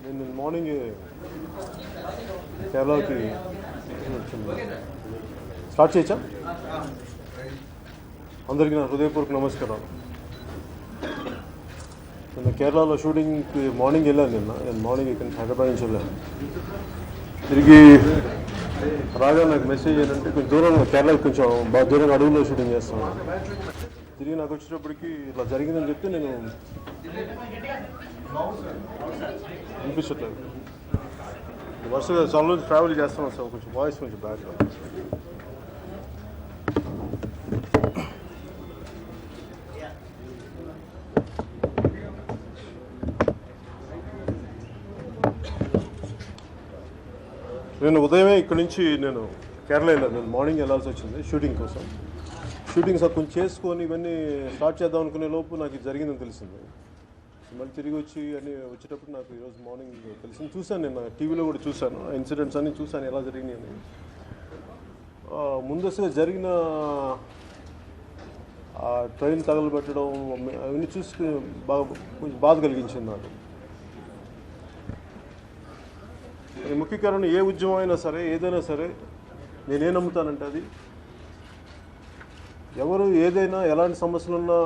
నేను మార్నింగ్ కేరళకి స్టార్ట్ చేయొచ్చా? అందరికీ నా హృదయపూర్వక నమస్కారాలు. నిన్న కేరళలో షూటింగ్కి మార్నింగ్ వెళ్ళాను. నేను మార్నింగ్ ఇక్కడ హైదరాబాద్ నుంచి వెళ్ళాను. తిరిగి రాగా నాకు మెసేజ్ ఏంటంటే కొంచెం దూరంగా కేరళకి కొంచెం బాగా దూరంగా అడవుల్లో షూటింగ్ చేస్తున్నాను. తిరిగి నాకు వచ్చేటప్పటికి ఇలా జరిగిందని చెప్తే నేను వినిపించట్లేదు. వరుసగా చాలా రోజులు ట్రావెల్ చేస్తున్నాను సార్. కొంచెం వాయిస్ కొంచెం బ్యాక్గా. నేను ఉదయమే ఇక్కడి నుంచి నేను కేరళ వెళ్ళాను. నేను మార్నింగ్ వెళ్ళాల్సి వచ్చింది షూటింగ్ కోసం. షూటింగ్ సార్ కొంచెం చేసుకొని ఇవన్నీ స్టార్ట్ చేద్దాం అనుకునే లోపు నాకు ఇది జరిగిందని తెలిసింది. మళ్ళీ తిరిగి వచ్చి అన్నీ వచ్చేటప్పుడు నాకు ఈరోజు మార్నింగ్ తెలిసింది. చూశాను, నేను టీవీలో కూడా చూశాను, ఇన్సిడెంట్స్ అన్నీ చూశాను ఎలా జరిగినాయి అని. ముందస్తుగా జరిగిన ట్రైన్ తగలబెట్టడం అవన్నీ చూసి బాగా కొంచెం బాధ కలిగించింది నాకు. ముఖ్య కారణం ఏ ఉద్యమం అయినా సరే, ఏదైనా సరే, నేనేం నమ్ముతానంటే అది ఎవరు ఏదైనా ఎలాంటి సమస్యలున్నా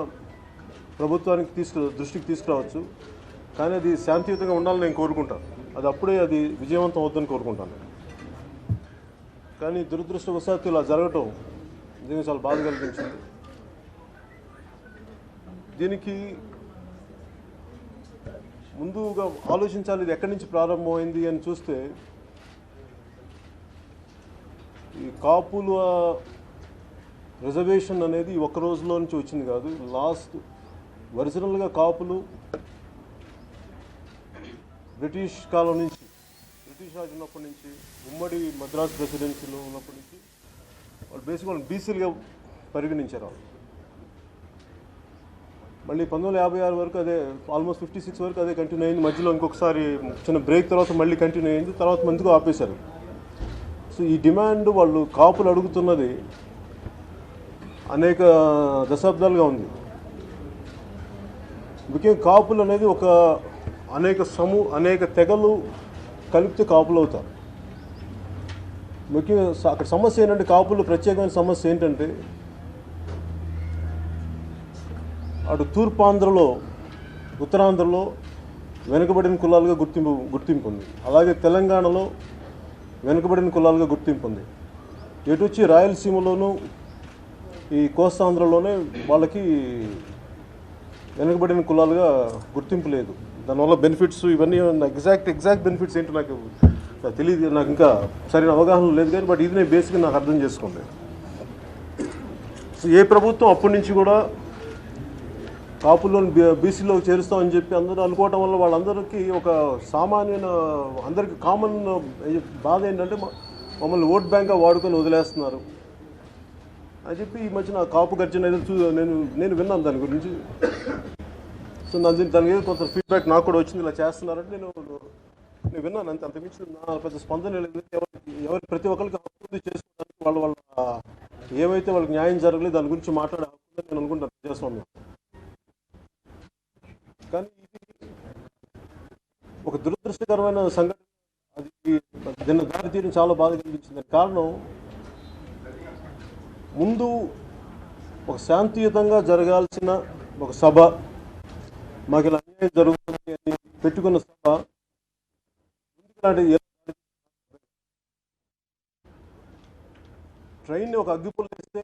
ప్రభుత్వానికి దృష్టికి తీసుకురావచ్చు, కానీ అది శాంతియుతంగా ఉండాలని నేను కోరుకుంటాను. అది అప్పుడే అది విజయవంతం అవుతుందని కోరుకుంటాను. కానీ దురదృష్టవశాత్తు ఇలా జరగటం నిజంగా చాలా బాధ కలిగించింది. దీనికి ముందుగా ఆలోచించాలి, ఇది ఎక్కడి నుంచి ప్రారంభమైంది అని చూస్తే ఈ కాపుల రిజర్వేషన్ అనేది ఒక్క రోజులో నుంచి వచ్చింది కాదు. ఒరిజినల్గా కాపులు బ్రిటిష్ కాలం నుంచి, బ్రిటిష్ రాజు ఉన్నప్పటి నుంచి, ఉమ్మడి మద్రాసు ప్రెసిడెన్సీలో ఉన్నప్పటి నుంచి వాళ్ళు బేసిక్గా బీసీలుగా పరిగణించారు. మళ్ళీ 1956 వరకు అదే, ఆల్మోస్ట్ 56 వరకు అదే కంటిన్యూ అయింది. మధ్యలో ఇంకొకసారి చిన్న బ్రేక్ తర్వాత మళ్ళీ కంటిన్యూ అయింది. తర్వాత మందిగా ఆపేశారు. సో ఈ డిమాండ్ వాళ్ళు కాపులు అడుగుతున్నది అనేక దశాబ్దాలుగా ఉంది. ముఖ్యంగా కాపులు అనేది ఒక అనేక తెగలు కలిపితే కాపులు అవుతారు. ముఖ్యంగా అక్కడ సమస్య ఏంటంటే, కాపులు ప్రత్యేకమైన సమస్య ఏంటంటే, అటు తూర్పాంధ్రలో, ఉత్తరాంధ్రలో వెనుకబడిన కులాలుగా గుర్తింపు ఉంది. అలాగే తెలంగాణలో వెనుకబడిన కులాలుగా గుర్తింపు ఉంది. ఎటు వచ్చి రాయలసీమలోనూ ఈ కోస్తాంధ్రలోనే వాళ్ళకి వెనుకబడిన కులాలుగా గుర్తింపు లేదు. దానివల్ల బెనిఫిట్స్ ఇవన్నీ ఎగ్జాక్ట్ బెనిఫిట్స్ ఏంటో నాకు తెలియదు. నాకు ఇంకా సరైన అవగాహన లేదు. కానీ బట్ ఇది నేను బేసిక్గా నాకు అర్థం చేసుకోండి. ఏ ప్రభుత్వం అప్పటి నుంచి కూడా కాపులను బీసీలో చేరుస్తామని చెప్పి అందరూ అనుకోవటం వల్ల వాళ్ళందరికీ ఒక సామాన్యమైన, అందరికీ కామన్ బాధ ఏంటంటే, మమ్మల్ని ఓట్ బ్యాంక్గా వాడుకొని వదిలేస్తున్నారు అని చెప్పి ఈ మధ్యన కాపు గర్జన ఏదో నేను విన్నాను దాని గురించి. సో దానికి ఏదో కొంత ఫీడ్బ్యాక్ నాకు కూడా వచ్చింది, ఇలా చేస్తున్నారంటే నేను విన్నాను. అంతమించి నా పెద్ద స్పందన లేదు. ఎవరి ప్రతి ఒక్కరికి హక్కు చేసుకోవడానికి వాళ్ళ ఏమైతే వాళ్ళకి న్యాయం జరగలేదు దాని గురించి మాట్లాడే హక్కు నేను అనుకుంటాను చేస్తున్నాను. కానీ ఇది ఒక దురదృష్టకరమైన సంఘటన. అది దీన్ని దారి తీయడం చాలా బాధ కలిగించింది. కారణం, ముందు ఒక శాంతియుతంగా జరగాల్సిన ఒక సభ, మాకు ఇలా అన్యాయం జరుగుతుంది అని పెట్టుకున్న సభ ట్రైన్ని ఒక అగ్గిపుల్ల వేస్తే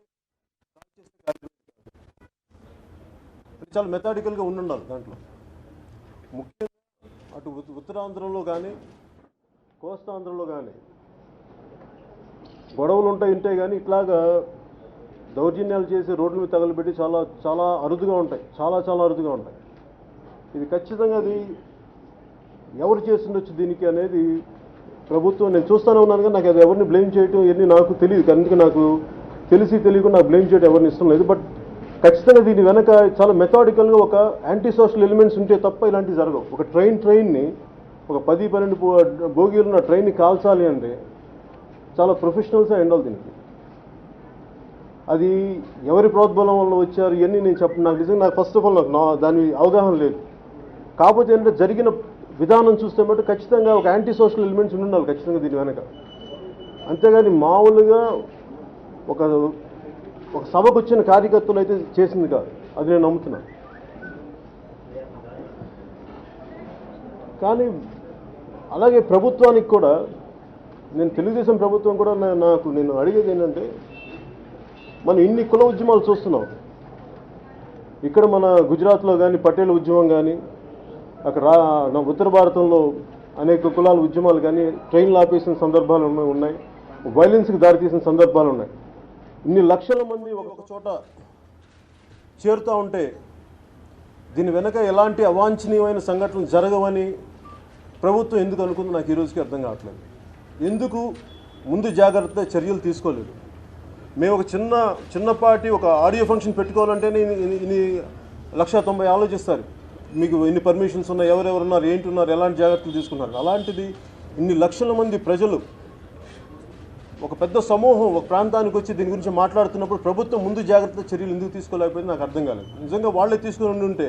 చాలా మెథాడికల్గా ఉండాలి దాంట్లో. ముఖ్యంగా అటు ఉత్తరాంధ్రలో కానీ కోస్తాంధ్రలో కానీ గొడవలు ఉంటాయి కానీ ఇట్లాగా దౌర్జన్యాలు చేసి రోడ్ల మీద తగలబెట్టి చాలా చాలా అరుదుగా ఉంటాయి. చాలా అరుదుగా ఉంటాయి. ఇది ఖచ్చితంగా అది ఎవరు చేస్తుండొచ్చు దీనికి అనేది ప్రభుత్వం, నేను చూస్తూనే ఉన్నాను. కానీ నాకు అది ఎవరిని బ్లేమ్ చేయటం ఇవన్నీ నాకు తెలియదు. అందుకే నాకు తెలియకుండా నాకు బ్లేమ్ చేయడం ఎవరిని ఇష్టం లేదు. బట్ ఖచ్చితంగా దీని వెనక చాలా మెథాడికల్గా ఒక యాంటీ సోషల్ ఎలిమెంట్స్ ఉంటే తప్ప ఇలాంటివి జరగవు. ఒక ట్రైన్ని ఒక 10-12 బోగీలు ఉన్న ట్రైన్ని కాల్చాలి అంటే చాలా ప్రొఫెషనల్స్గా ఉండాలి దీనికి. అది ఎవరి ప్రోద్బలం వల్ల వచ్చారు ఇవన్నీ నేను నాకు నిజంగా ఫస్ట్ ఆఫ్ ఆల్ నాకు దాని అవగాహన లేదు. కాకపోతే ఏంటంటే విధానం చూస్తే మటు ఖచ్చితంగా ఒక యాంటీ సోషల్ ఎలిమెంట్స్ ఉండాలి ఖచ్చితంగా దీని వెనక. అంతేగాని మామూలుగా ఒక సభకు వచ్చిన కార్యకర్తలు అయితే చేసింది కాదు, అది నేను నమ్ముతున్నాను. కానీ అలాగే ప్రభుత్వానికి కూడా నేను తెలుగుదేశం ప్రభుత్వం కూడా నేను అడిగేది ఏంటంటే, మనం ఇన్ని కుల ఉద్యమాలు చూస్తున్నాం. ఇక్కడ మన గుజరాత్లో కానీ పటేల్ ఉద్యమం కానీ, అక్కడ ఉత్తర భారతంలో అనేక కులాల ఉద్యమాలు కానీ ట్రైన్లు ఆపేసిన సందర్భాలు ఉన్నాయి, వైలెన్స్కి దారితీసిన సందర్భాలు ఉన్నాయి. ఇన్ని లక్షల మంది ఒక్కొక్క చోట చేరుతూ ఉంటే దీని వెనక ఎలాంటి అవాంఛనీయమైన సంఘటనలు జరగవని ప్రభుత్వం ఎందుకు అనుకుంది నాకు ఈ రోజుకి అర్థం కావట్లేదు. ఎందుకు ముందు జాగ్రత్త చర్యలు తీసుకోలేదు? మేము ఒక చిన్నపాటి ఒక ఆడియో ఫంక్షన్ పెట్టుకోవాలంటేనే ఇన్ని 190 ఆలోచిస్తారు. మీకు ఇన్ని పర్మిషన్స్ ఉన్నాయి, ఎవరెవరు ఉన్నారు, ఏంటి ఉన్నారు, ఎలాంటి జాగ్రత్తలు తీసుకున్నారు. అలాంటిది ఇన్ని లక్షల మంది ప్రజలు ఒక పెద్ద సమూహం ఒక ప్రాంతానికి వచ్చి దీని గురించి మాట్లాడుతున్నప్పుడు ప్రభుత్వం ముందు జాగ్రత్త చర్యలు ఎందుకు తీసుకోలేకపోయింది నాకు అర్థం కాలేదు. నిజంగా వాళ్ళే తీసుకుని ఉంటే,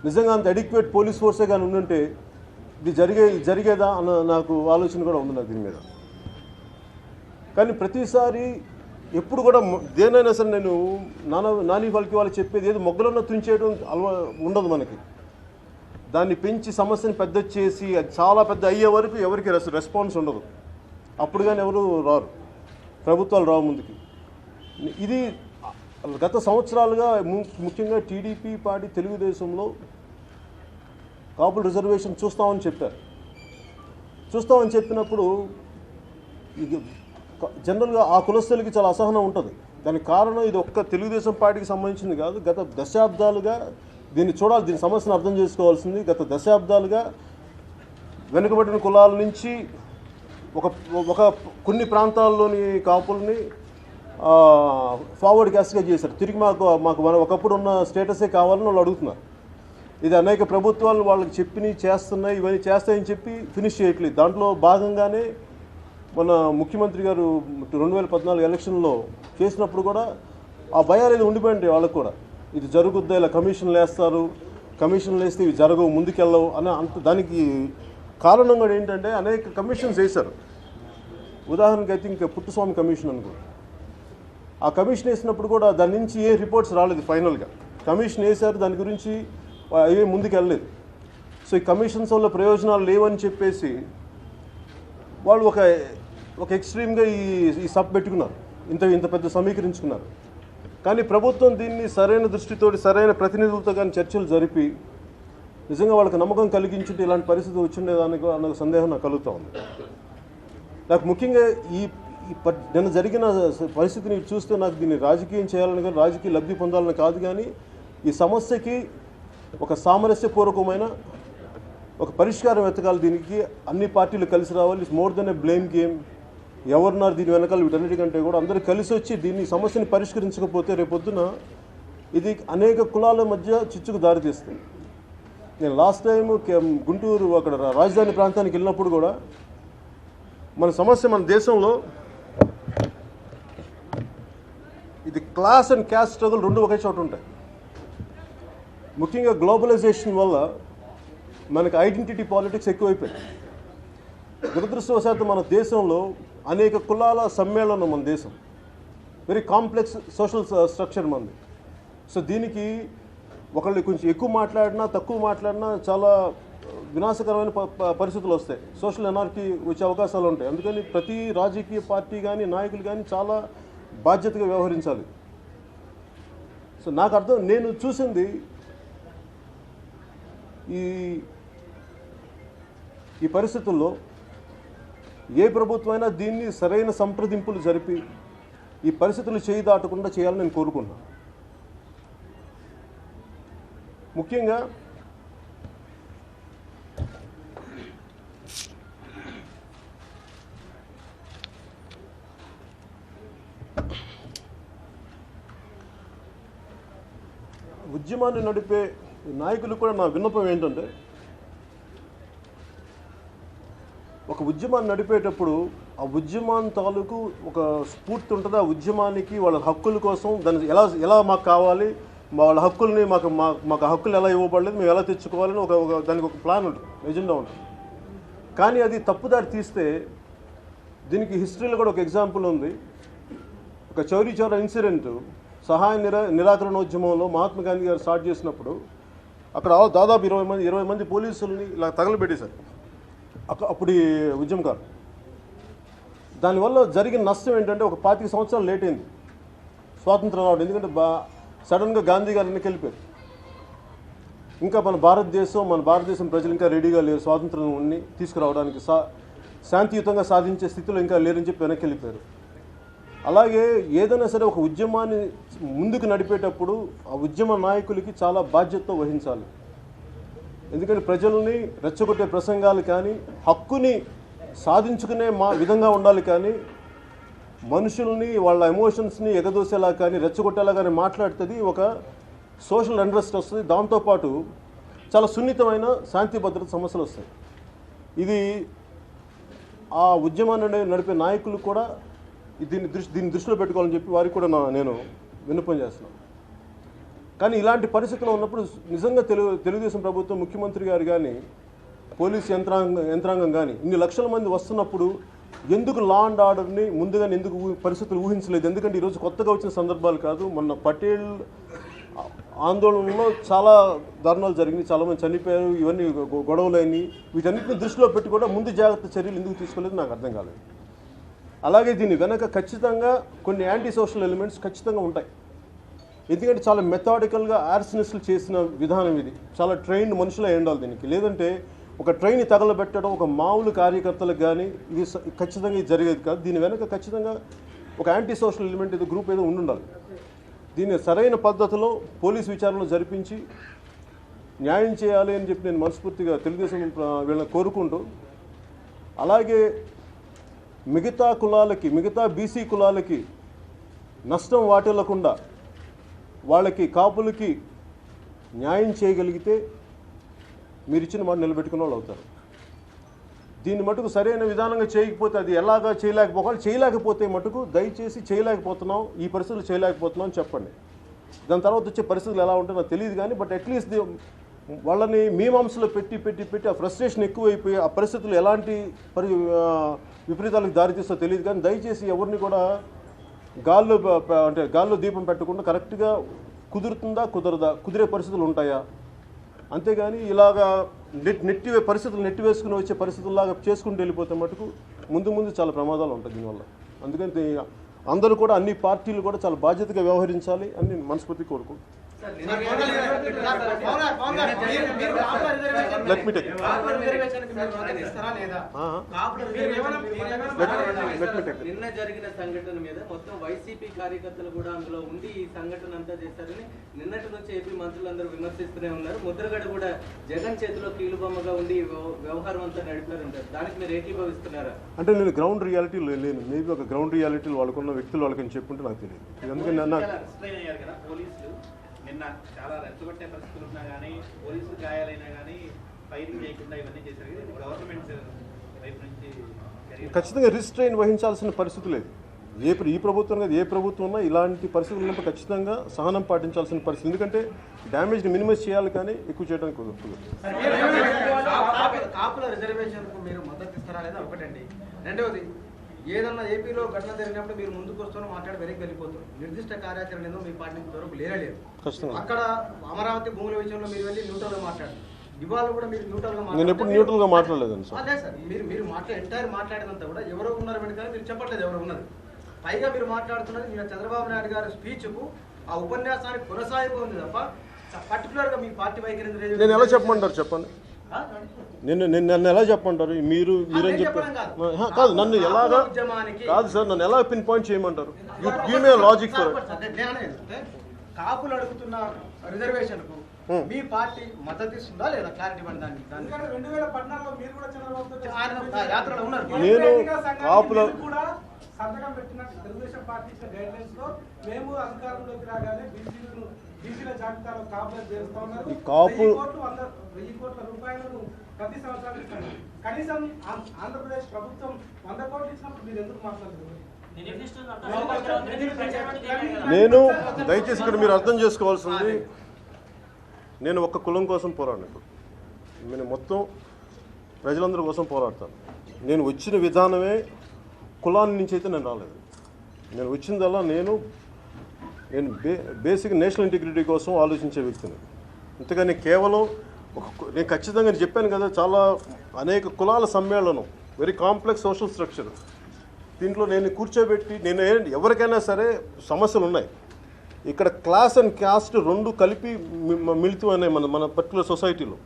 నిజంగా అంత అడిక్వేట్ పోలీస్ ఫోర్సే కానీ ఉండుంటే ఇది జరిగేదా అన్న నాకు ఆలోచన కూడా ఉంది నాకు దీని మీద. కానీ ప్రతిసారి ఎప్పుడు కూడా దేనైనా సరే నేను నాని వాళ్ళకి వాళ్ళు చెప్పేది ఏదో మొగ్గలన్న తుంచేయడం ఉండదు మనకి. దాన్ని పెంచి సమస్యని పెద్ద చేసి అది చాలా పెద్ద అయ్యే వరకు ఎవరికి రెస్పాన్స్ ఉండదు. అప్పుడు కానీ ఎవరు రారు, ప్రభుత్వాలు రావు ముందుకి. ఇది గత సంవత్సరాలుగా ముఖ్యంగా టీడీపీ పార్టీ తెలుగుదేశంలో కాపుల రిజర్వేషన్ చూస్తామని చెప్పారు. చూస్తామని చెప్పినప్పుడు జనరల్గా ఆ కులస్తులకి చాలా అసహనం ఉంటుంది. దానికి కారణం ఇది ఒక్క తెలుగుదేశం పార్టీకి సంబంధించింది కాదు. గత దశాబ్దాలుగా దీన్ని చూడాలి, దీని సమస్యను అర్థం చేసుకోవాల్సింది. గత దశాబ్దాలుగా వెనుకబడిన కులాల నుంచి ఒక కొన్ని ప్రాంతాల్లోని కాపుల్ని ఫార్వర్డ్ క్యాస్ట్గా చేశారు. తిరిగి మాకు ఒకప్పుడు ఉన్న స్టేటసే కావాలని వాళ్ళు అడుగుతున్నారు. ఇది అనేక ప్రభుత్వాలు వాళ్ళకి చేస్తున్నాయి, ఇవన్నీ చేస్తాయని చెప్పి ఫినిష్ చేయట్లేదు. దాంట్లో భాగంగానే మన ముఖ్యమంత్రి గారు 2014 ఎలక్షన్లో చేసినప్పుడు కూడా ఆ భయాలు ఇది ఉండిపోయింటాయి వాళ్ళకు కూడా. ఇది జరుగుద్దా, ఇలా కమిషన్లు వేస్తారు, కమిషన్లు వేస్తే ఇవి జరగవు, ముందుకెళ్ళవు అని దానికి కారణం కూడా ఏంటంటే అనేక కమిషన్స్ వేశారు. ఉదాహరణకి అయితే ఇంకా పుట్టుస్వామి కమిషన్ అనుకో, ఆ కమిషన్ వేసినప్పుడు కూడా దాని నుంచి ఏ రిపోర్ట్స్ రాలేదు. ఫైనల్గా కమిషన్ వేశారు, దాని గురించి ఏ ముందుకు వెళ్ళలేదు. సో ఈ కమిషన్స్ వల్ల ప్రయోజనాలు లేవని చెప్పేసి వాళ్ళు ఒక ఎక్స్ట్రీమ్గా ఈ సబ్ పెట్టుకున్నారు, ఇంత పెద్ద సమీకరించుకున్నారు. కానీ ప్రభుత్వం దీన్ని సరైన దృష్టితోటి సరైన ప్రతినిధులతో కానీ చర్చలు జరిపి నిజంగా వాళ్ళకి నమ్మకం కలిగించుంటే ఇలాంటి పరిస్థితి వచ్చిండేదానికి అన్న సందేహం నాకు కలుగుతూ ఉంది. నాకు ముఖ్యంగా నిన్న జరిగిన పరిస్థితిని చూస్తే నాకు దీన్ని రాజకీయం చేయాలని కానీ రాజకీయ లబ్ధి పొందాలని కాదు, కానీ ఈ సమస్యకి ఒక సామరస్యపూర్వకమైన ఒక పరిష్కారం వెతకాలి. దీనికి అన్ని పార్టీలు కలిసి రావాలి. It's more than A blame game. ఎవరున్నారు దీని వెనకాల వీటన్నిటికంటే కూడా అందరూ కలిసి వచ్చి దీన్ని సమస్యని పరిష్కరించకపోతే రేపొద్దున ఇది అనేక కులాల మధ్య చిచ్చుకు దారితీస్తుంది. నేను లాస్ట్ టైం గుంటూరు అక్కడ రాజధాని ప్రాంతానికి వెళ్ళినప్పుడు కూడా మన సమస్య మన దేశంలో ఇది క్లాస్ అండ్ క్యాస్ట్ స్ట్రగుల్ రెండు ఒకే చోట ఉంటాయి. ముఖ్యంగా గ్లోబలైజేషన్ వల్ల మనకు ఐడెంటిటీ పాలిటిక్స్ ఎక్కువైపోయింది. దురదృష్టవశాత్తు మన దేశంలో అనేక కులాల సమ్మేళనం మన దేశం, వెరీ కాంప్లెక్స్ సోషల్ స్ట్రక్చర్ మనది. సో దీనికి ఒకళ్ళు కొంచెం ఎక్కువ మాట్లాడినా తక్కువ మాట్లాడినా చాలా వినాశకరమైన పరిస్థితులు వస్తాయి. సోషల్ ఎనార్కీ వచ్చే అవకాశాలు ఉంటాయి. అందుకని ప్రతి రాజకీయ పార్టీ కానీ నాయకులు కానీ చాలా బాధ్యతగా వ్యవహరించాలి. సో నేను చూసింది ఈ పరిస్థితుల్లో ఏ ప్రభుత్వమైనా దీన్ని సరైన సంప్రదింపులు జరిపి ఈ పరిస్థితులు చేయి దాటకుండా చేయాలని నేను కోరుకుంటున్నాను. ముఖ్యంగా ఉద్యమాన్ని నడిపే నాయకులు కూడా నా విన్నపం ఏంటంటే, ఒక ఉద్యమాన్ని నడిపేటప్పుడు ఆ ఉద్యమాన్ని తాలూకు ఒక స్ఫూర్తి ఉంటుంది. ఆ ఉద్యమానికి వాళ్ళ హక్కుల కోసం దాన్ని ఎలా మాకు కావాలి, వాళ్ళ హక్కుల్ని మాకు హక్కులు ఎలా ఇవ్వబడలేదు, మేము ఎలా తెచ్చుకోవాలని దానికి ఒక ప్లాన్ ఉంటుంది, ఎజెండా ఉంటుంది. కానీ అది తప్పుదారి తీస్తే దీనికి హిస్టరీలో కూడా ఒక ఎగ్జాంపుల్ ఉంది. ఒక చౌరీ చౌరా ఇన్సిడెంట్ సహాయ నిరాకరణోద్యమంలో మహాత్మా గాంధీ గారు స్టార్ట్ చేసినప్పుడు అక్కడ దాదాపు 20 మంది పోలీసుల్ని ఇలా తగలబెట్టేశారు అప్పుడు ఈ ఉద్యమకారు. దానివల్ల జరిగిన నష్టం ఏంటంటే ఒక 25 సంవత్సరాలు లేట్ అయింది స్వాతంత్రం రావడం. ఎందుకంటే సడన్గా గాంధీ గారు వెళ్ళిపోయారు. ఇంకా మన భారతదేశం ప్రజలు ఇంకా రెడీగా లేరు స్వాతంత్రం తీసుకురావడానికి, శాంతియుతంగా సాధించే స్థితిలో ఇంకా లేరని చెప్పి వెనక్కి వెళ్ళిపోయారు. అలాగే ఏదైనా సరే ఒక ఉద్యమాన్ని ముందుకు నడిపేటప్పుడు ఆ ఉద్యమ నాయకులకి చాలా బాధ్యతతో వహించాలి. ఎందుకంటే ప్రజల్ని రెచ్చగొట్టే ప్రసంగాలు కానీ హక్కుని సాధించుకునే విధంగా ఉండాలి, కానీ మనుషుల్ని వాళ్ళ ఎమోషన్స్ని ఎగదోసేలా కానీ రెచ్చగొట్టేలా కానీ మాట్లాడుతుంది ఒక సోషల్ అన్రెస్ట్ వస్తుంది. దాంతోపాటు చాలా సున్నితమైన శాంతి భద్రత సమస్యలు వస్తాయి. ఇది ఆ ఉద్యమాన్ని నడిపే నాయకులు కూడా దీన్ని దృష్టిలో పెట్టుకోవాలని చెప్పి వారికి కూడా నేను విన్నపం చేస్తున్నాను. కానీ ఇలాంటి పరిస్థితుల్లో ఉన్నప్పుడు నిజంగా తెలుగుదేశం ప్రభుత్వం, ముఖ్యమంత్రి గారు కానీ పోలీస్ యంత్రాంగం కానీ ఇన్ని లక్షల మంది వస్తున్నప్పుడు ఎందుకు లా అండ్ ఆర్డర్ని ముందుగానే ఎందుకు పరిస్థితులు ఊహించలేదు? ఎందుకంటే ఈరోజు కొత్తగా వచ్చిన సందర్భాలు కాదు. మొన్న పటేల్ ఆందోళనలో చాలా దారుణాలు జరిగినాయి, చాలామంది చనిపోయారు, ఇవన్నీ గొడవలైనవి. వీటన్నిటిని దృష్టిలో పెట్టి కూడా ముందు జాగ్రత్త చర్యలు ఎందుకు తీసుకోలేదు నాకు అర్థం కాలేదు. అలాగే దీని వెనక ఖచ్చితంగా కొన్ని యాంటీ సోషల్ ఎలిమెంట్స్ ఖచ్చితంగా ఉంటాయి. ఎందుకంటే చాలా మెథాడికల్గా ఆర్సనిస్టులు చేసిన విధానం ఇది. చాలా ట్రైన్డ్ మనుషులే ఉండాలి దీనికి. లేదంటే ఒక ట్రైన్ తగలబెట్టడం ఒక మామూలు కార్యకర్తలకు కానీ ఇది ఖచ్చితంగా ఇది జరిగేది కాదు. దీని వెనక ఖచ్చితంగా ఒక యాంటీ సోషల్ ఎలిమెంట్ ఏదో గ్రూప్ ఏదో ఉండాలి. దీన్ని సరైన పద్ధతిలో పోలీస్ విచారణలు జరిపించి న్యాయం చేయాలి అని చెప్పి నేను మనస్ఫూర్తిగా తెలుగుదేశం వీళ్ళని కోరుకుంటూ, అలాగే మిగతా బీసీ కులాలకి నష్టం వాటిల్లకుండా వాళ్ళకి కాపులకి న్యాయం చేయగలిగితే మీరు ఇచ్చిన మాట నిలబెట్టుకున్న వాళ్ళు అవుతారు. దీన్ని మటుకు సరైన విధానంగా చేయకపోతే, అది ఎలాగా చేయలేకపోతే మటుకు దయచేసి చేయలేకపోతున్నాం, ఈ పరిస్థితులు చేయలేకపోతున్నాం అని చెప్పండి. దాని తర్వాత వచ్చే పరిస్థితులు ఎలా ఉంటాయో నాకు తెలియదు, కానీ బట్ అట్లీస్ట్ వాళ్ళని మీమాంసలో పెట్టి ఆ ఫ్రస్ట్రేషన్ ఎక్కువైపోయి ఆ పరిస్థితులు ఎలాంటి విపరీతాలకు దారితీస్తో తెలియదు. కానీ దయచేసి ఎవరిని కూడా గాల్లో దీపం పెట్టకుండా కరెక్ట్గా కుదిరే పరిస్థితులు ఉంటాయా, అంతేగాని ఇలాగా పరిస్థితులు నెట్టివేసుకుని వచ్చే పరిస్థితుల్లాగా చేసుకుంటూ వెళ్ళిపోతే మటుకు ముందు చాలా ప్రమాదాలు ఉంటాయి దీనివల్ల. అందుకని అందరూ కూడా అన్ని పార్టీలు కూడా చాలా బాధ్యతగా వ్యవహరించాలి అని నేను మనస్ఫూర్తి కోరుకుంటున్నాను. నిన్న జరిగిన సంఘటన మీద మొత్తం వైసీపీ కార్యకర్తలు కూడా అందులో ఉండి ఈ సంఘటన అంతా చేశారని నిన్నటి నుంచి ఏపీ మంత్రులందరూ విమర్శిస్తూనే ఉన్నారు. ముద్రగడ కూడా జగన్ చేతిలో కీలుబొమ్మగా ఉండి వ్యవహారం అంతా నడిపారంటారు. దానికి మీరు ఏకీభవిస్తున్నారా? అంటే నేను గ్రౌండ్ రియాలిటీలో లేను. మేబీ ఒక గ్రౌండ్ రియాలిటీలో వాళ్ళకున్న వ్యక్తులు వాళ్ళకని చెప్పుంటే నాకు తెలియదు. అందుకని నిన్న చాలా రెచ్చగొట్టే పరిస్థితులు ఉన్నా కానీ పోలీసులు గాయాలైనా కానీ ఫైరింగ్ చేయకుండా ఇవన్నీ చేశారు. గవర్నమెంట్ వైపు నుంచి ఖచ్చితంగా రిస్ట్రైన్ వహించాల్సిన పరిస్థితి లేదు. ఈ ప్రభుత్వం కాదు, ఏ ప్రభుత్వం ఉన్నా ఇలాంటి పరిస్థితులు ఉన్నప్పుడు ఖచ్చితంగా సహనం పాటించాల్సిన పరిస్థితి. ఎందుకంటే డ్యామేజ్ని మినిమైజ్ చేయాలి, కానీ ఎక్కువ చేయడానికి కుదరదు. కాపుల రిజర్వేషన్కు మీరు మద్దతు ఇస్తారా లేదా ఒకటండి. రెండవది, ఏదన్నా ఏపీలో ఘటన జరిగినప్పుడు మీరు ముందుకు వస్తూనే మాట్లాడి వెనక్కి వెళ్ళిపోతారు. నిర్దిష్ట కార్యాచరణ ఏదో మీ పార్టీ వరకు లేరలేదు. అక్కడ అమరావతి భూముల విషయంలో మీరు వెళ్ళి న్యూట్రల్గా మాట్లాడారు. ఇవాళ కూడా మీరు న్యూట్రల్గా నేను ఎప్పుడు న్యూట్రల్గా మాట్లాడలేదండి సార్. అదే సార్, మీరు ఎంటైర్ మాట్లాడినంత కూడా ఎవరో ఉన్నారు వెనుక మీరు చెప్పట్లేదు ఎవరు ఉన్నది. పైగా మీరు మాట్లాడుతున్నది మీరు చంద్రబాబు నాయుడు గారి స్పీచ్కు ఆ ఉపన్యాసానికి కొనసాగిపో ఉంది తప్ప పర్టికులర్గా మీ పార్టీ వైఖరి నేను ఎలా చెప్పమంటారు చెప్పండి. నన్ను ఎలా చెప్పమంటారు? మీరేం చెప్పారు కాదు, నన్ను ఎలాగా కాదు సార్, నన్ను ఎలా పిన్ పాయింట్ చేయమంటారు? గివ్ మీ లాజిక్ ఫర్ కాపులు అడుగుతున్న రిజర్వేషన్ కు మీ పార్టీ మద్దతు ఇస్తుందా లేదా? క్లారిటీ ఇవ్వండి దానికి. 2014లో మీరు కూడా చంద్రబాబు యాత్రలో ఉన్నారు. నేను కాపుల సంతకం పెట్టినట్టు తెలుగుదేశం పార్టీ ఇచ్చిన గైడ్ లైన్స్ లో మేము అధికారంలోకి రాగానే బీసీల జాబితాలో కాపులు చేస్తా ఉన్నారు. 1000 కోట్ల రూపాయలను ప్రతి సంవత్సరం ఇస్తాను. కనీసం ఆంధ్రప్రదేశ్ ప్రభుత్వం 100 కోట్లు ఇచ్చినప్పుడు మీరు ఎందుకు మాట్లాడుతున్నారు? నేను దయచేసి ఇక్కడ మీరు అర్థం చేసుకోవాల్సింది, నేను ఒక్క కులం కోసం పోరాడను. నేను మొత్తం ప్రజలందరి కోసం పోరాడతాను. నేను వచ్చిన విధానమే కులాన్ని నుంచి అయితే నేను రాలేదు. నేను వచ్చిందల్లా నేను బేసిక్ నేషనల్ ఇంటిగ్రిటీ కోసం ఆలోచించే వ్యక్తిని. అంతేగాని కేవలం నేను ఖచ్చితంగా చెప్పాను కదా, చాలా అనేక కులాల సమ్మేళనం, వెరీ కాంప్లెక్స్ సోషల్ స్ట్రక్చర్. దీంట్లో నేను కూర్చోబెట్టి నేను ఎవరికైనా సరే సమస్యలు ఉన్నాయి. ఇక్కడ క్లాస్ అండ్ క్యాస్ట్ రెండు కలిపి మిళితం అనే మన పర్టికులర్ సొసైటీలో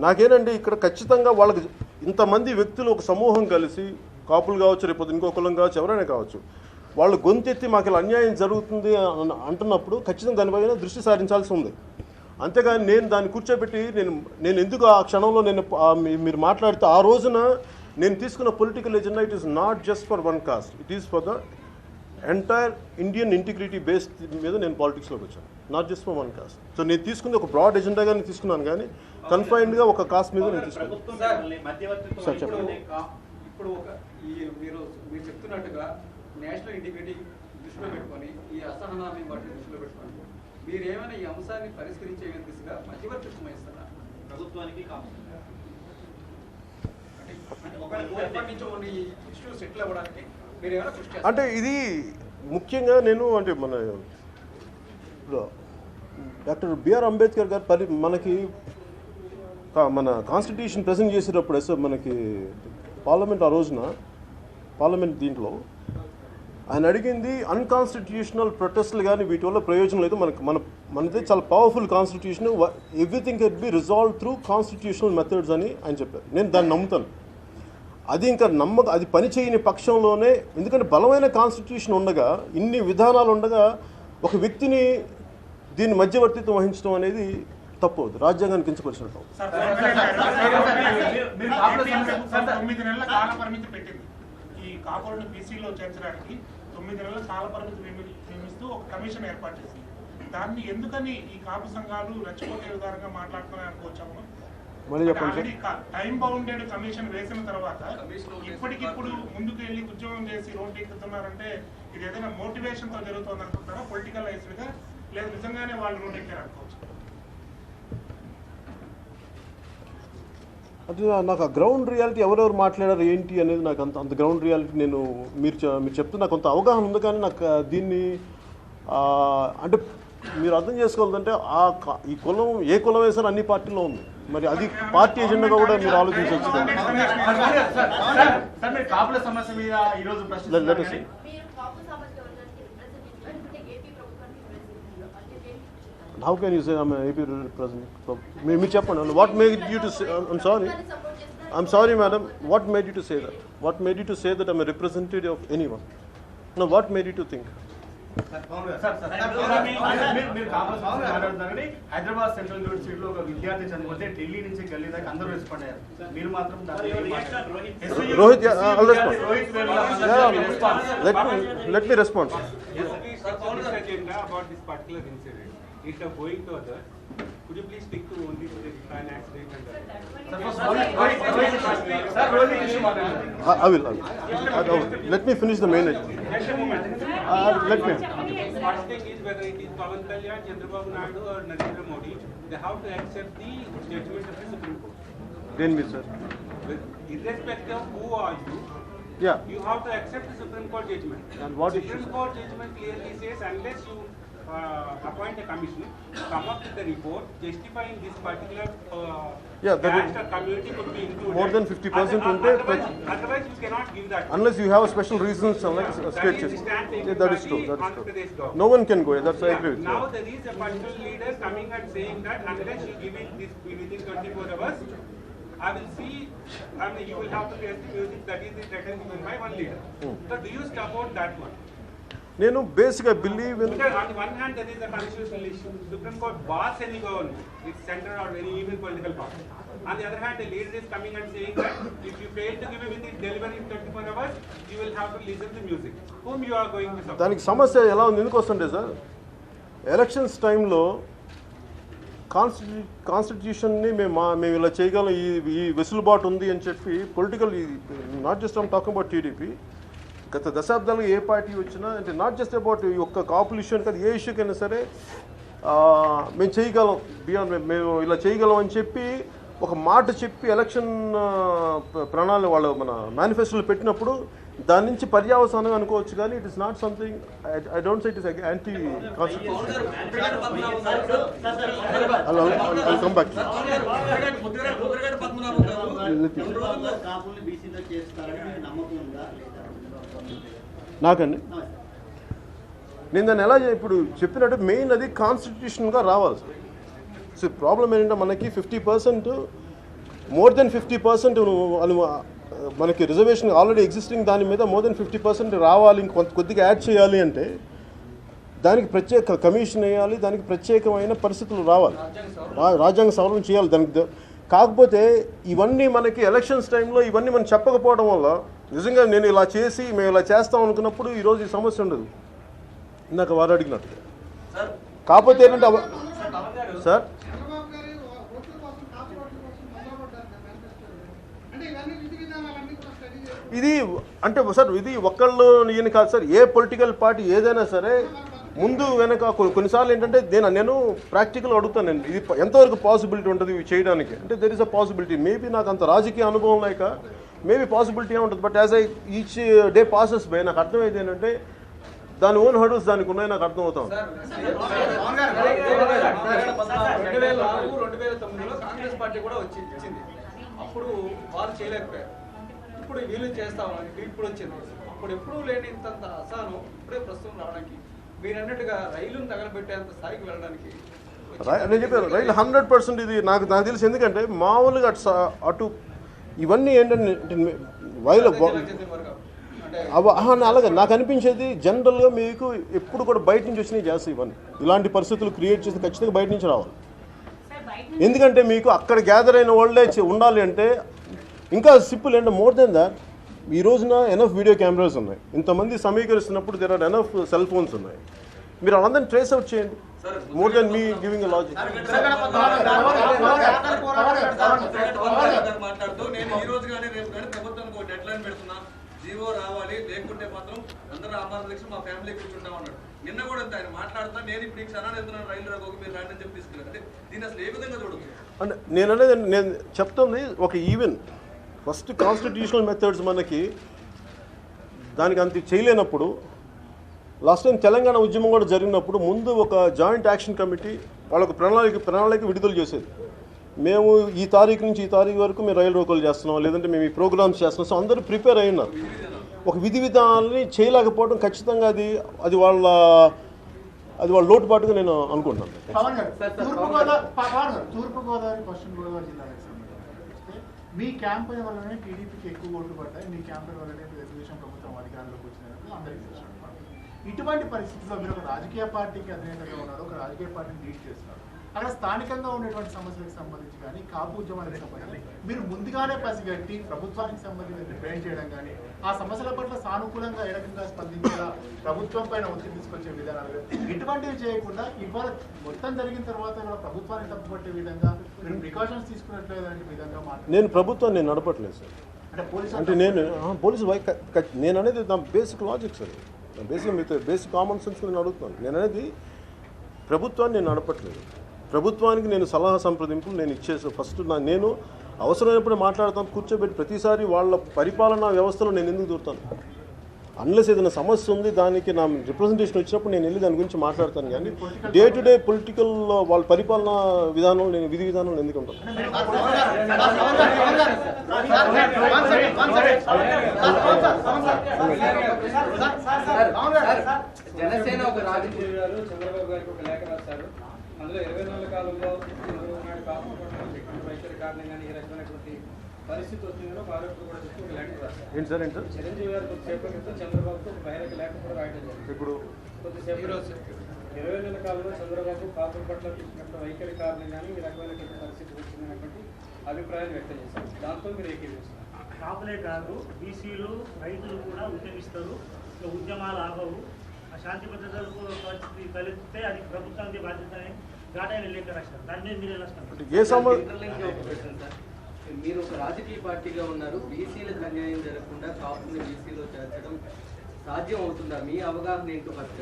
నాకేనండి ఇక్కడ ఖచ్చితంగా వాళ్ళకి ఇంతమంది వ్యక్తులు ఒక సమూహం కలిసి, కాపులు కావచ్చు, రేపు ఇంకో కులం కావచ్చు, ఎవరైనా కావచ్చు, వాళ్ళు గొంతెత్తి మాకు ఇలా అన్యాయం జరుగుతుంది అంటున్నప్పుడు ఖచ్చితంగా దానిపైన దృష్టి సారించాల్సి ఉంది. అంతేగాని నేను దాన్ని కూర్చోబెట్టి నేను ఎందుకు ఆ క్షణంలో మీరు మాట్లాడితే ఆ రోజున నేను తీసుకున్న political agenda it is not just for one cost, it is for the entire Indian integrity base మీద నేను పాలిటిక్స్లోకి వచ్చాను, not just for one cost. So నేను తీసుకుంది ఒక బ్రాడ్ ఎజెండాగా నేను తీసుకున్నాను, కానీ కన్ఫైన్డ్గా ఒక కాస్ట్ మీద నేను తీసుకున్నాను. ఇప్పుడు మీరు చెప్తున్నట్టుగా నేషనల్ ఇంటిగ్రిటీ దృష్టిలో పెట్టుకొని, ఈ అసహనాన్ని వాటిని దృష్టిలో పెట్టుకొని మీరు ఏమైనా ఈ అంశాన్ని పరిష్కరించే దిశగా మధ్యవర్తిత్వం వహిస్తారా ప్రభుత్వానికి? అంటే ఇది ముఖ్యంగా నేను అంటే డాక్టర్ బిఆర్ అంబేద్కర్ గారు మనకి మన కాన్స్టిట్యూషన్ ప్రజెంట్ చేసేటప్పుడు మనకి పార్లమెంట్ ఆ రోజున పార్లమెంట్ దీంట్లో ఆయన అడిగింది అన్కాన్స్టిట్యూషనల్ ప్రొటెస్ట్లు కానీ వీటి వల్ల ప్రయోజనం లేదు, మనది చాలా powerful constitution, everything can be resolve through constitutional methods అని ఆయన చెప్పారు. నేను దాన్ని నమ్ముతాను. అది ఇంకా అది పని చేయని పక్షంలోనే, ఎందుకంటే బలమైన కాన్స్టిట్యూషన్ ఉండగా, ఇన్ని విధానాలు ఉండగా ఒక వ్యక్తిని దీన్ని మధ్యవర్తిత్వం వహించడం అనేది తప్పు అవుతుంది, రాజ్యాంగాన్ని కించపరిచినట్టు. 9 నెలల కాల పరిమితి పెట్టింది ఈ కాపులను బీసీలో చేర్చడానికి. 9 నెలల కాల పరిమితి నియమిస్తూ ఒక కమిషన్ ఏర్పాటు చేసింది. దాన్ని ఎందుకని ఈ కాపు సంఘాలు రెచ్చగొట్టే విధానంగా మాట్లాడుతున్నాయి అనుకోవచ్చాము. టైం బౌండెడ్ కమిషన్ వేసిన తర్వాత ఇప్పటికిప్పుడు ముందుకు వెళ్ళి ఉద్యోగం చేసి రోడ్డు ఎక్కుతున్నారంటే ఇది ఏదైనా మోటివేషన్ తో జరుగుతుంది అనుకుంటారా, పొలిటికలైజ్డ్ గా, లేదా నిజంగానే వాళ్ళు రోడ్డు ఎక్కారు అనుకోవచ్చు? అది నాకు ఆ గ్రౌండ్ రియాలిటీ ఎవరెవరు మాట్లాడారు ఏంటి అనేది నాకు అంత గ్రౌండ్ రియాలిటీ మీరు చెప్తే నాకు కొంత అవగాహన ఉంది, కానీ నాకు దీన్ని అంటే మీరు అర్థం చేసుకోవాలంటే ఈ కులం ఏ కులం వేసారో అన్ని పార్టీలో ఉంది, మరి అది పార్టీ ఎజెండాగా కూడా మీరు ఆలోచించవచ్చు. How can you say I'm an AP representative? మీరు చెప్పండి. What made you to say? I'm sorry, madam. What made you to say that? What made you to say that I'm a representative of anyone? No, what made you to think? Hyderabad central యూనివర్సిటీలో ఒక విద్యార్థి చనిపోతే ఢిల్లీ నుంచి గల్లీ దాకా అందరూ respond అయ్యారు. మీరు మాత్రం Rohit, let me respond. About this particular incident, instead of going to others, could you please stick to only to the crime accident and I will. Let me finish the main agenda. Let me. First thing is whether it is Pawan Kalyan, Chandrababu Naidu or Narendra Modi, they have to accept the judgment of the Supreme Court. Then me, sir. Irrespective of who are you, yeah, you have to accept the Supreme Court judgment. And what Supreme Court judgment clearly says unless you appoint a commission, come up with a report justifying this particular caste or community could be included. More than 50% otherwise you cannot give that. Unless you have special reasons, like sketches. That is true. No one can go. That's I agree with you. Now there is a particular leader coming and saying that unless you give it this within 24 hours, I will see, I mean, you will have to play the music that is the threat given by one leader. So do you support that one? నేను బేసిక్గా believe in Because on one hand there is a constitutional issue. Supreme Court bars any government, it's central or any even political party. On the other hand, the leader is coming and saying that if you fail to give it within delivery in 24 hours, you will have to listen to music. Whom you are going to support? దానికి సమస్య ఎలా ఉంది ఎందుకు వస్తుంటే sir, elections టైంలో కాన్స్టిట్యూషన్ని మేము ఇలా చేయగలం, ఈ వెసులుబాటు ఉంది అని చెప్పి political, not just I'm talking about TDP, గత దశాబ్దాలుగా ఏ పార్టీ వచ్చినా అంటే నాట్ జస్ట్ అబౌట్ ఈ ఒక్క కాపుల ఇష్యూ అని కాదు, ఏ ఇష్యూకైనా సరే మేము చేయగలం, బియాండ్ మేము ఇలా చేయగలం అని చెప్పి ఒక మాట చెప్పి ఎలక్షన్ ప్రణాళిక వాళ్ళు మన మేనిఫెస్టోలో పెట్టినప్పుడు దాని నుంచి పర్యావసానం అనుకోవచ్చు, కానీ it is not something I don't say it is anti constitution. Come back నాకండి నేను దాన్ని ఎలా ఇప్పుడు చెప్పినట్టు మెయిన్ అది కాన్స్టిట్యూషన్గా రావాలి. సో ప్రాబ్లం ఏంటంటే మనకి 50% మోర్ దెన్ 50% మనకి రిజర్వేషన్ ఆల్రెడీ ఎగ్జిస్టింగ్ దాని మీద మోర్ దెన్ 50% రావాలి, కొద్దిగా యాడ్ చేయాలి అంటే దానికి ప్రత్యేక కమిషన్ వేయాలి, దానికి ప్రత్యేకమైన పరిస్థితులు రావాలి, రాజ్యాంగ సవరణ చేయాలి దానికి. కాకపోతే ఇవన్నీ మనకి ఎలక్షన్స్ టైంలో ఇవన్నీ మనం చెప్పకపోవడం వల్ల నిజంగా నేను ఇలా చేసి మేము ఇలా చేస్తాం అనుకున్నప్పుడు ఈరోజు ఈ సమస్య ఉండదు, ఇందాక వారు అడిగినట్టు. కాకపోతే ఏంటంటే సార్ ఇది అంటే సార్ ఇది ఒక్కళ్ళు ఈయన కాదు సార్, ఏ పొలిటికల్ పార్టీ ఏదైనా సరే ముందు వెనక కొన్నిసార్లు ఏంటంటే నేను ప్రాక్టికల్ అడుగుతానండి, ఇది ఎంతవరకు పాసిబిలిటీ ఉంటుంది ఇవి చేయడానికి అంటే there is a possibility. Maybe నాకు అంత రాజకీయ అనుభవం లేక మేబీ పాసిబిలిటీ ఉంటుంది, but as I each day passes by నాకు అర్థమైంది ఏంటంటే దాని ఓన్ హర్డల్స్ దానికి ఉన్నాయి, నాకు అర్థమవుతాం. 2009లో కాంగ్రెస్ పార్టీ కూడా వచ్చింది, అప్పుడు వాళ్ళు చేయలేకపోయారు, ఇప్పుడు వీళ్ళు చేస్తామని ఇప్పుడు వచ్చింది. అప్పుడు ఎప్పుడూ లేని ఇంత అసహనం ఇప్పుడే ప్రస్తుతం రావడానికి మీరు అన్నట్టుగా రైలును తగలబెట్టేంత స్థాయికి వెళ్ళడానికి నేను చెప్పాను రైలు 100% ఇది నాకు తెలిసి. ఎందుకంటే మామూలుగా అటు ఇవన్నీ ఏంటంటే రైలు అలాగే నాకు అనిపించేది జనరల్గా మీకు ఎప్పుడు కూడా బయట నుంచి వచ్చినవి చేస్తాయి ఇవన్నీ, ఇలాంటి పరిస్థితులు క్రియేట్ చేసి ఖచ్చితంగా బయట నుంచి రావాలి. ఎందుకంటే మీకు అక్కడ గ్యాదర్ అయిన వాళ్ళే ఉండాలి అంటే ఇంకా సింపుల్ ఏంటంటే మోర్ దెన్ దాట్ ఈ రోజున ఎనఫ్ వీడియో కెమెరాస్ ఉన్నాయి, ఇంతమంది సమీకరిస్తున్నప్పుడు there are enough cell phones ఉన్నాయి, మీరు వాళ్ళందరినీ ట్రేస్ అవుట్ చేయండి more than me giving a logic. మాట్లాడుతూ నేను ఈ రోజు కానీ రేపు కానీ ప్రభుత్వానికి ఒక డెడ్ లైన్ పెడుతున్నా, జీవో రావాలి, లేకుంటే మాత్రం అందరూ ఆంధ్రప్రదేశ్ మా ఫ్యామిలీ కూర్చుంటాం అన్నాడు. నిన్న కూడా ఆయన మాట్లాడుతా నేను ఇప్పుడు ఈ క్షణాన్ని వెళ్తున్నాను రైలు రాక మీరు రాండి అని చెప్పి తీసుకున్నారు. అంటే దీన్ని అసలు ఏ విధంగా చూడొచ్చు అంటే నేను చెప్తుంది ఒక ఈవెన్ ఫస్ట్ కాన్స్టిట్యూషనల్ మెథడ్స్ మనకి దానికి అంత చేయలేనప్పుడు లాస్ట్ టైం తెలంగాణ ఉద్యమం కూడా జరిగినప్పుడు ముందు ఒక జాయింట్ యాక్షన్ కమిటీ వాళ్ళకు ప్రణాళిక విడుదల చేసేది. మేము ఈ తారీఖు నుంచి ఈ తారీఖు వరకు మేము రైలు రోకోలు చేస్తున్నాం, లేదంటే మేము ఈ ప్రోగ్రామ్స్ చేస్తున్నాం. సో అందరూ ప్రిపేర్ అయి ఉన్నారు. ఒక విధి విధానాలని చేయలేకపోవడం ఖచ్చితంగా అది వాళ్ళ లోటుపాటుగా నేను అనుకుంటున్నాను. తూర్పుగోదావరి పశ్చిమ గోదావరి జిల్లాలకు సంబంధించి మీ క్యాంపెయిన్ వల్లనే టీడీపీకి ఎక్కువ ఓట్లు పడ్డాయి, మీ క్యాంపెయిన్ వల్లనే తెలుగుదేశం ప్రభుత్వం అధికారంలోకి వచ్చినప్పుడు అందరికీ తెలుసు. ఇటువంటి పరిస్థితుల్లో మీరు ఒక రాజకీయ పార్టీకి అధినేతగా ఉన్నారు, ఒక రాజకీయ పార్టీని లీడ్ చేస్తున్నారు. అక్కడ స్థానికంగా ఉండేటువంటి సమస్యలకు సంబంధించి కానీ కాపు ఉద్యమానికి సంబంధించి మీరు ముందుగానే పసిగట్టి ప్రభుత్వానికి సంబంధించి రిప్రజెంట్ చేయడం కానీ ఆ సమస్యల పట్ల సానుకూలంగా ఏ రకంగా స్పందించేలా ప్రభుత్వం పైన ఒత్తిడి తీసుకొచ్చే విధానాలు ఇటువంటివి చేయకుండా ఇవాళ మొత్తం జరిగిన తర్వాత కూడా ప్రభుత్వాన్ని తప్పుపట్టే విధంగా మీరు ప్రికాషన్స్ తీసుకున్నట్లేదంటే విధంగా నేను ప్రభుత్వాన్ని నేను నడపట్లేదు సార్. అంటే నేను పోలీసు నేను అనేది నా basic logic sir, basic common sense నేను అడుగుతున్నాను. నేను అనేది ప్రభుత్వాన్ని నేను నడపట్లేదు, ప్రభుత్వానికి నేను సలహా సంప్రదింపులు నేను ఇచ్చేసి ఫస్ట్ నేను అవసరమైనప్పుడు మాట్లాడతాను, కూర్చోబెట్టి ప్రతిసారి వాళ్ళ పరిపాలనా వ్యవస్థలో నేను ఎందుకు దూరుతాను? అన్లెస్ ఏదైనా సమస్య ఉంది దానికి నా రిప్రజెంటేషన్ వచ్చినప్పుడు నేను వెళ్ళి దాని గురించి మాట్లాడతాను, కానీ డే టు డే పొలిటికల్ వాళ్ళ పరిపాలనా విధానం నేను విధి విధానంలో ఎందుకు ఉంటాను? జనసేన ఒక రాజకీయ చంద్రబాబు గారికి ఒక లేఖ రాశారు. అందులో 24 కాలంలో వైఖరి కారణంగానే ఈ రకమైనటువంటి పరిస్థితి వచ్చిందో ఆరోపణ కూడా చెప్పి ఒక లేఖ రాశారు. ఏంటి సార్ ఏంటి చిరంజీవి గారు కొద్దిసేపు క్రితం చంద్రబాబుతో ఒక బహిరంగ లేఖ కూడా రాయడం జరిగింది. ఇప్పుడు కొద్దిసేపు 24 కాలంలో చంద్రబాబు కాపుల పట్ల తీసుకున్న వైఖరి కారణంగానే ఈ రకమైనటువంటి పరిస్థితి వచ్చిందనేటువంటి అభిప్రాయాలు వ్యక్తం చేశారు. దాంతో మీరు ఏకీభవిస్తారు? కాపులే కాదు, బీసీలు రైతులు కూడా ఉద్యమిస్తారు, ఉద్యమాలు ఆగవు. శాంతి భద్రతలకు పరిస్థితి తలెత్తితే అది ప్రభుత్వానికి బాధ్యత ఘాటైన లేఖ రాశారు. దాని మీద మీరు ఎలా మీరు ఒక రాజకీయ పార్టీగా ఉన్నారు, బీసీలకు అన్యాయం జరగకుండా కాపుని బీసీలో చేర్చడం సాధ్యం అవుతుందా? మీ అవగాహన ఏంటో ఫస్ట్.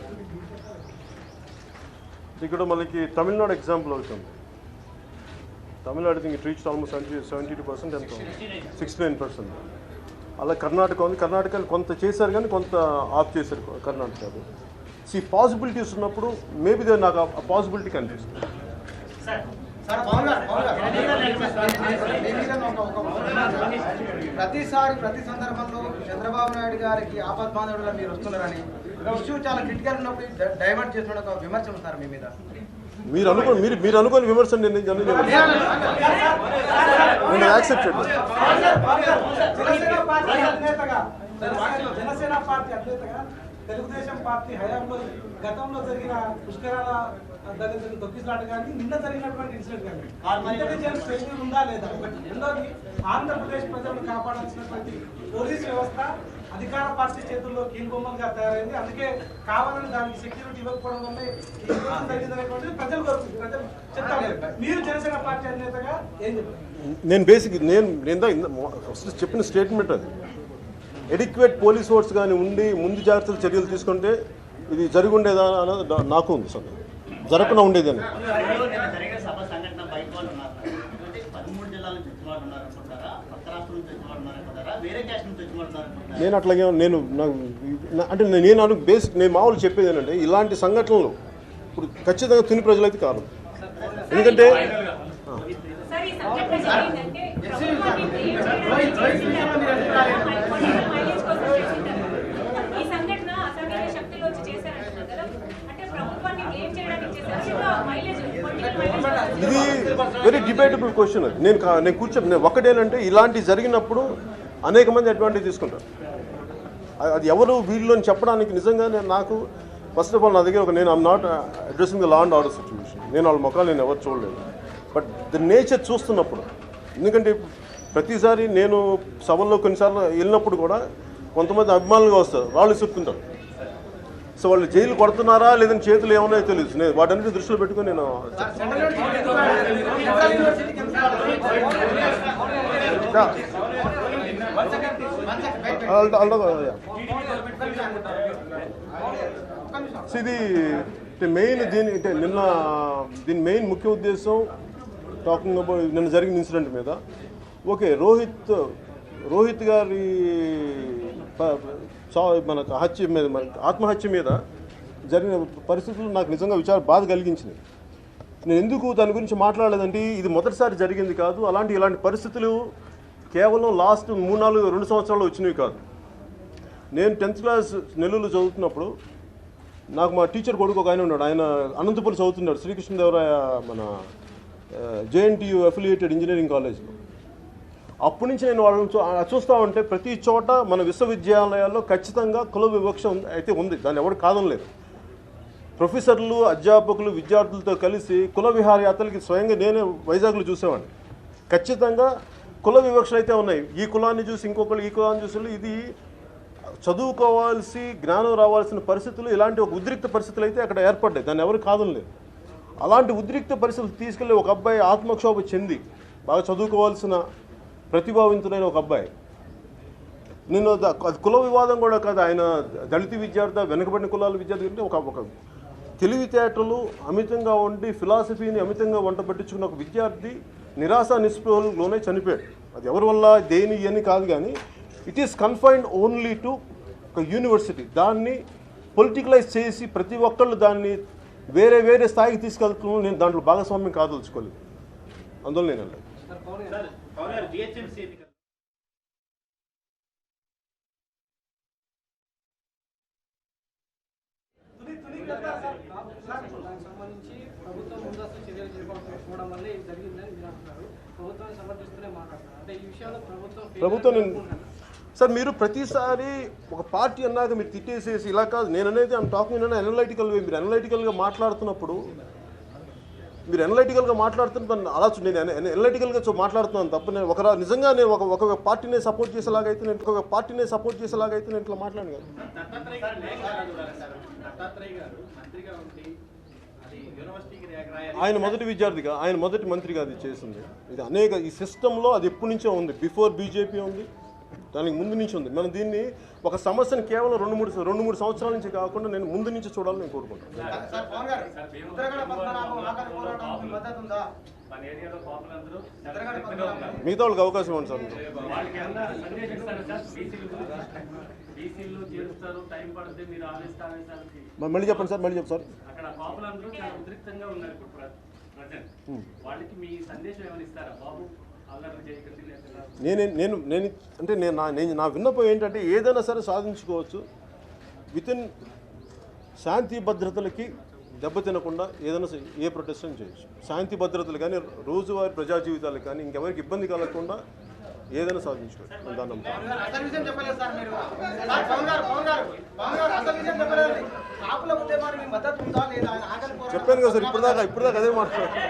ఇక్కడ మనకి తమిళనాడు ఎగ్జాంపుల్ అవుతుంది. Tamil Nadu think it reach almost 72% ఎంత 69%. అలా కర్ణాటక ఉంది. కర్ణాటక కొంత చేశారు కానీ కొంత ఆఫ్ చేశారు కర్ణాటక. ఈ పాసిబిలిటీస్ ఉన్నప్పుడు మేబీ నాకు ఆ పాసిబిలిటీ కనిపిస్తుంది. ప్రతి సందర్భంలో చంద్రబాబు నాయుడు గారికి ఆపద్బాంధవుడుగా మీరు వస్తున్నారని ఇష్యూ చాలా క్రిటికల్ ఉన్నప్పుడు డైవర్ట్ చేసిన ఒక విమర్శ సార్ మీ మీద. మీరు అనుకోని విమర్శ నేను యాక్సెప్ట్ చేయండి. జనసేన పార్టీ అధ్యక్షగా తెలుగుదేశం పార్టీ హయాంలో గతంలో జరిగిన పుష్కరాల దగ్గర జరిగిన తొక్కిసలాట కానీ నిన్న జరిగినటువంటి ఇన్సిడెంట్ కానీ ఇంటెలిజెన్స్ ఫెయిల్యూర్ ఉందా లేదా? ఒకటి. రెండోది, ఆంధ్రప్రదేశ్ ప్రజలను కాపాడాల్సినటువంటి పోలీస్ వ్యవస్థ అధికార పార్టీ చేతుల్లో కీలుబొమ్మలుగా తయారైంది. అందుకే కావాలని దానికి సెక్యూరిటీ ఇవ్వకపోవడం వల్లే ఈ ఇన్సిడెంట్ జరిగిందనేటువంటిది ప్రజలు కోరుతుంది. ప్రజలు చెప్తారు. మీరు జనసేన పార్టీ అధినేతగా ఏం చెప్తారు? నేను చెప్పిన స్టేట్మెంట్ అది. ఎడిక్వేట్ పోలీస్ ఫోర్స్ కానీ ఉండి ముందు జాగ్రత్తలు చర్యలు తీసుకుంటే ఇది జరిగి ఉండేదా అన్నది నాకు ఉంది. సార్ జరగకుండా ఉండేదని నేను అట్లాగే నేను బేసిక్ నేను మామూలు చెప్పేది ఏంటంటే ఇలాంటి సంఘటనలు ఇప్పుడు ఖచ్చితంగా తుని ప్రజలైతే కాదు. ఎందుకంటే ఇది వెరీ డిబేటబుల్ క్వశ్చన్. అది నేను కూర్చొని ఒకటేనంటే ఇలాంటి జరిగినప్పుడు అనేక మంది అడ్వాంటేజ్ తీసుకుంటారు. అది ఎవరు వీళ్ళని చెప్పడానికి నిజంగా నాకు ఫస్ట్ ఆఫ్ ఆల్ నా దగ్గర నేను I'm not addressing the law and order situation. నేను వాళ్ళ ముఖాలు నేను ఎవరు చూడలేదు. బట్ ద నేచర్ చూస్తున్నప్పుడు, ఎందుకంటే ప్రతిసారి నేను సభల్లో కొన్నిసార్లు వెళ్ళినప్పుడు కూడా కొంతమంది అభిమానులుగా వస్తారు, వాళ్ళు చెప్తుంటారు. సో వాళ్ళు జైలు కొడుతున్నారా లేదని చేతులు ఏమన్నా తెలియదు. నేను వాటన్నిటి దృష్టిలో పెట్టుకుని నేను ఇది మెయిన్ దీని మెయిన్ ముఖ్య ఉద్దేశం టాకింగ్ అబౌట్ నిన్న జరిగిన ఇన్సిడెంట్ మీద. ఓకే, రోహిత్ గారి మనకు హత్య మీద ఆత్మహత్య మీద జరిగిన పరిస్థితులు నాకు నిజంగా బాధ కలిగించినాయి. నేను ఎందుకు దాని గురించి మాట్లాడలేదంటే ఇది మొదటిసారి జరిగింది కాదు. ఇలాంటి పరిస్థితులు కేవలం లాస్ట్ 2 సంవత్సరాలు వచ్చినవి కాదు. నేను 10th క్లాస్ నెల్లూరులో చదువుతున్నప్పుడు నాకు మా టీచర్ కొడుకు ఒక ఆయన ఉన్నాడు. ఆయన అనంతపురం చదువుతున్నాడు, శ్రీకృష్ణదేవరాయ మన JNTU అఫిలియేటెడ్ ఇంజనీరింగ్ కాలేజ్లో. అప్పటి నుంచి నేను వాళ్ళని చూస్తూ ఉంటే ప్రతి చోట మన విశ్వవిద్యాలయాల్లో ఖచ్చితంగా కుల వివక్ష అయితే ఉంది. దాన్ని ఎవరు కాదనలేదు. ప్రొఫెసర్లు, అధ్యాపకులు, విద్యార్థులతో కలిసి కుల విహారయాత్రలకి స్వయంగా నేనే వైజాగ్లో చూసేవాడిని. ఖచ్చితంగా కుల వివక్షలు అయితే ఉన్నాయి. ఈ కులాన్ని చూసి ఇంకొకరు, ఈ కులాన్ని చూసి ఇది చదువుకోవాల్సి జ్ఞానం రావాల్సిన పరిస్థితులు, ఇలాంటి ఒక ఉద్రిక్త పరిస్థితులు అయితే అక్కడ ఏర్పడ్డాయి. దాన్ని ఎవరు కాదనలేదు. అలాంటి ఉద్రిక్త పరిస్థితులు తీసుకెళ్ళి ఒక అబ్బాయి ఆత్మక్షోభ చెంది బాగా చదువుకోవాల్సిన ప్రతిభావంతుడైన ఒక అబ్బాయి, నేను అది కుల వివాదం కూడా కాదు, ఆయన దళిత విద్యార్థి, వెనుకబడిన కులాల విద్యార్థి అంటే ఒక తెలివితేటలు అమితంగా ఉండి ఫిలాసఫీని అమితంగా వంట పట్టించుకున్న ఒక విద్యార్థి నిరాశ నిస్పృహలోనే చనిపోయాడు. అది ఎవరి వల్ల దేని ఇవన్నీ కాదు, కానీ it is confined only to ఒక యూనివర్సిటీ. దాన్ని పొలిటికలైజ్ చేసి ప్రతి ఒక్కళ్ళు దాన్ని వేరే వేరే స్థాయికి తీసుకెళ్తున్నాను. నేను దాంట్లో భాగస్వామ్యం కాదలుచుకోలేదు. అందువల్ల నేను వెళ్ళలేదు. సంబంధించి ప్రభుత్వం ముందస్తు చర్యలు తీసుకోవడం వల్లే ఇది జరిగిందని మీరు అంటున్నారు. ప్రభుత్వాన్ని సమర్థిస్తూనే మాట్లాడుతున్నారు. అంటే ఈ విషయంలో ప్రభుత్వం సార్ మీరు ప్రతిసారి ఒక పార్టీ అన్నాక మీరు తిట్టేసేసి ఇలా కాదు. నేను అనేది ఐఎమ్ టాకింగ్ అనలైటికల్ వే. మీరు అనలైటికల్గా మాట్లాడుతున్నప్పుడు మీరు అనలైటికల్గా మాట్లాడుతున్న అలా నేను అనలైటికల్గా మాట్లాడుతున్నాను తప్ప నేను నిజంగా నేను ఒక పార్టీనే సపోర్ట్ చేసేలాగైతే నేను ఇట్లా మాట్లాడను కదా. ఆయన మొదటి విద్యార్థిగా, ఆయన మొదటి మంత్రిగా అది చేసింది. ఇది ఈ సిస్టంలో అది ఎప్పటి నుంచో ఉంది. బిఫోర్ బీజేపీ ఉంది, దానికి ముందు నుంచి ఉంది. మనం దీన్ని ఒక సమస్యను కేవలం రెండు మూడు సంవత్సరాల నుంచి కాకుండా నేను ముందు నుంచి చూడాలని నేను కోరుకుంటాను. మిగతా వాళ్ళకి అవకాశం ఇవ్వండి సార్. మళ్ళీ చెప్పండి సార్, మళ్ళీ చెప్పండి సార్. అక్కడ కాపులందరూ చాలా ఉద్రిక్తంగా ఉన్నారు ఇప్పుడు ప్రజెంట్. వాళ్ళకి మీ సందేశం ఏమైనా ఇస్తారా? బాబు నేను నా విన్నపం ఏంటంటే ఏదైనా సరే సాధించుకోవచ్చు వితిన్ శాంతి భద్రతలకి దెబ్బతినకుండా ఏదైనా ఏ ప్రొటెస్ట్ చేయొచ్చు. శాంతి భద్రతలు కానీ రోజువారీ ప్రజా జీవితాలకు కానీ ఇంకెవరికి ఇబ్బంది కలగకుండా ఏదైనా సాధించుకోవచ్చు. చెప్పాను కదా సార్, ఇప్పటిదాకా అదే మాట్లాడుతున్నాను.